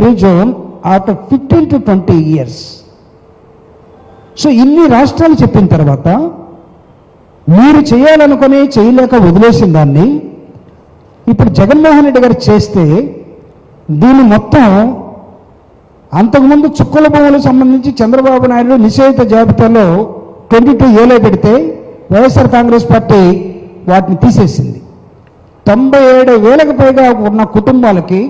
Free zone after 15 to 20 years. So ఇన్ని రాష్ట్రాలు చెప్పిన తర్వాత మీరు చేయాలనుకుని చేయలేక వదిలేసిన దాన్ని ఇప్పుడు జగన్మోహన్ రెడ్డి గారు చేస్తే దీన్ని మొత్తం అంతకుముందు చుక్కల భూములకు సంబంధించి చంద్రబాబు నాయుడు నిషేధిత జాబితాలో 22A పెడితే వైఎస్ఆర్ కాంగ్రెస్ పార్టీ వాటిని తీసేసింది. 97,000కు పైగా ఉన్న కుటుంబాలకి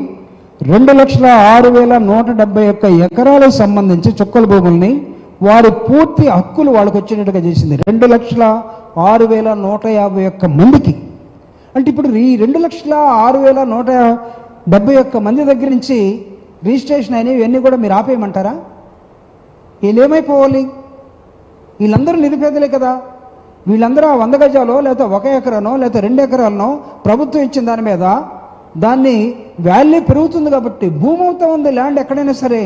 2,06,171 ఎకరాలకు సంబంధించి చుక్కల భూముల్ని వారి పూర్తి హక్కులు వాళ్ళకి వచ్చేటట్టుగా చేసింది. 2,06,151 మందికి. అంటే ఇప్పుడు ఈ 2,06,171 మంది దగ్గర నుంచి రిజిస్ట్రేషన్ అయినవి ఇవన్నీ కూడా మీరు ఆపేయమంటారా? వీళ్ళు ఏమైపోవాలి? వీళ్ళందరూ నిరుపేదలే కదా. వీళ్ళందరూ 100 గజాలో లేకపోతే 1 ఎకరానో లేకపోతే 2 ఎకరాలనో ప్రభుత్వం ఇచ్చిన దాని మీద దాన్ని వాల్యూ పెరుగుతుంది కాబట్టి భూమి అవుతా ఉంది ల్యాండ్ ఎక్కడైనా సరే.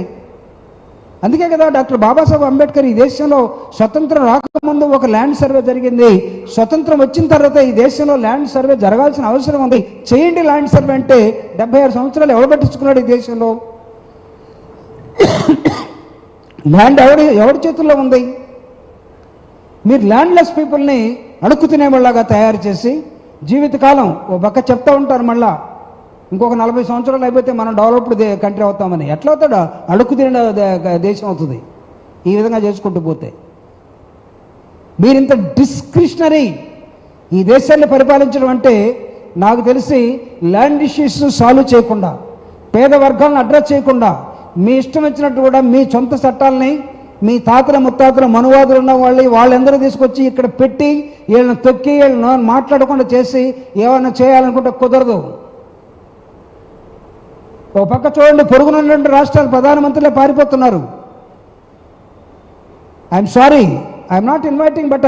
అందుకే కదా డాక్టర్ బాబాసాహెబ్ అంబేద్కర్ ఈ దేశంలో స్వతంత్రం రాకముందు ఒక ల్యాండ్ సర్వే జరిగింది. స్వతంత్రం వచ్చిన తర్వాత ఈ దేశంలో ల్యాండ్ సర్వే జరగాల్సిన అవసరం ఉంది, చేయండి ల్యాండ్ సర్వే అంటే 76 సంవత్సరాలు ఎవరు పట్టించుకున్నాడు ఈ దేశంలో? ల్యాండ్ ఎవరి చేతుల్లో ఉంది? మీరు ల్యాండ్లెస్ పీపుల్ని అడుక్కు తినేవాళ్ళగా తయారు చేసి జీవితకాలం ఓ పక్క చెప్తా ఉంటారు, మళ్ళా ఇంకొక 40 సంవత్సరాలు అయిపోతే మనం డెవలప్డ్ కంట్రీ అవుతామని. ఎట్లా అవుతాడు? అడుక్కు తినే దేశం అవుతుంది ఈ విధంగా చేసుకుంటూ పోతే. మీరు ఇంత డిస్క్రిషనరీ ఈ దేశాన్ని పరిపాలించడం అంటే నాకు తెలిసి ల్యాండ్ ఇష్యూస్ సాల్వ్ చేయకుండా, పేద వర్గాలను అడ్రస్ చేయకుండా, మీ ఇష్టం వచ్చినట్టు కూడా మీ సొంత చట్టాలని మీ తాతల ముత్తాతల మనువాదులు ఉన్న వాళ్ళందరూ తీసుకొచ్చి ఇక్కడ పెట్టి వీళ్ళని తొక్కి వీళ్ళని మాట్లాడకుండా చేసి ఏమైనా చేయాలనుకుంటే కుదరదు. ఓ పక్క చూడండి, పొరుగునున్నటువంటి రాష్ట్రాల ప్రధానమంత్రులే పారిపోతున్నారు. I'm sorry, I'm not inviting, but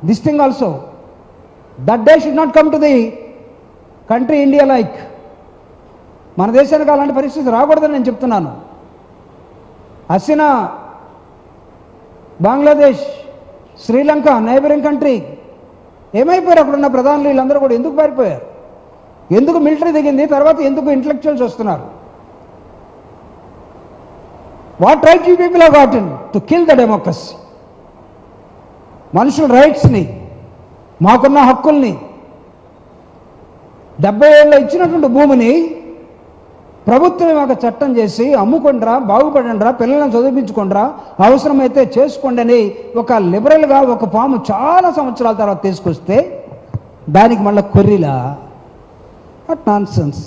this thing also. That day should not come to the country India like. మన దేశానికి అలాంటి పరిస్థితి రాకూడదని నేను చెప్తున్నాను. హసీనా, బంగ్లాదేశ్, శ్రీలంక, నైబరింగ్ కంట్రీ ఏమైపోయారు? అక్కడున్న ప్రధానులు వీళ్ళందరూ కూడా ఎందుకు పారిపోయారు? ఎందుకు మిలిటరీ దిగింది? తర్వాత ఎందుకు ఇంటలెక్చువల్స్ వస్తున్నారు? What right you people have గాటన్ to kill the democracy? మనుషుల రైట్స్ని, మాకున్న హక్కుల్ని, 70 ఏళ్ళు ఇచ్చినటువంటి భూమిని ప్రభుత్వం మాకు చట్టం చేసి అమ్ముకుండ్రా, బాగుపడండ్రా, పిల్లలను చదివించుకుండ్రా, అవసరమైతే చేసుకోండి అని ఒక లిబరల్గా ఒక పాము చాలా సంవత్సరాల తర్వాత తీసుకొస్తే దానికి మళ్ళీ కొర్రిలా? What nonsense.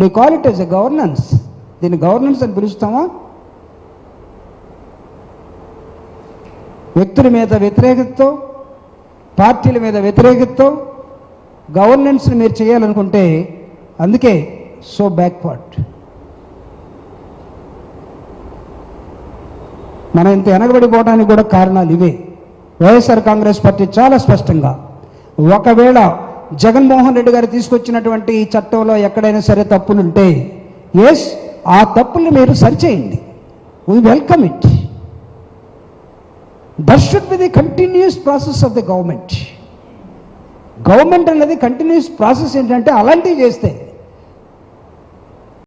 Do call it as a governance? దీన్ని గవర్నెన్స్ అని పిలుస్తామా? వ్యక్తుల మీద వ్యతిరేకతతో, పార్టీల మీద వ్యతిరేకతతో గవర్నెన్స్ని మీరు చేయాలనుకుంటే అందుకే సో బ్యాక్వర్డ్. మనం ఇంత వెనకబడిపోవడానికి కూడా కారణాలు ఇవే. వైఎస్ఆర్ కాంగ్రెస్ పార్టీ చాలా స్పష్టంగా, ఒకవేళ జగన్మోహన్ రెడ్డి గారు తీసుకొచ్చినటువంటి ఈ చట్టంలో ఎక్కడైనా సరే తప్పులుంటే ఎస్, ఆ తప్పుల్ని మీరు సరిచేయండి. We welcome it. That should be the continuous process of the government. Government అనేది కంటిన్యూస్ ప్రాసెస్ ఏంటంటే అలాంటివి చేస్తే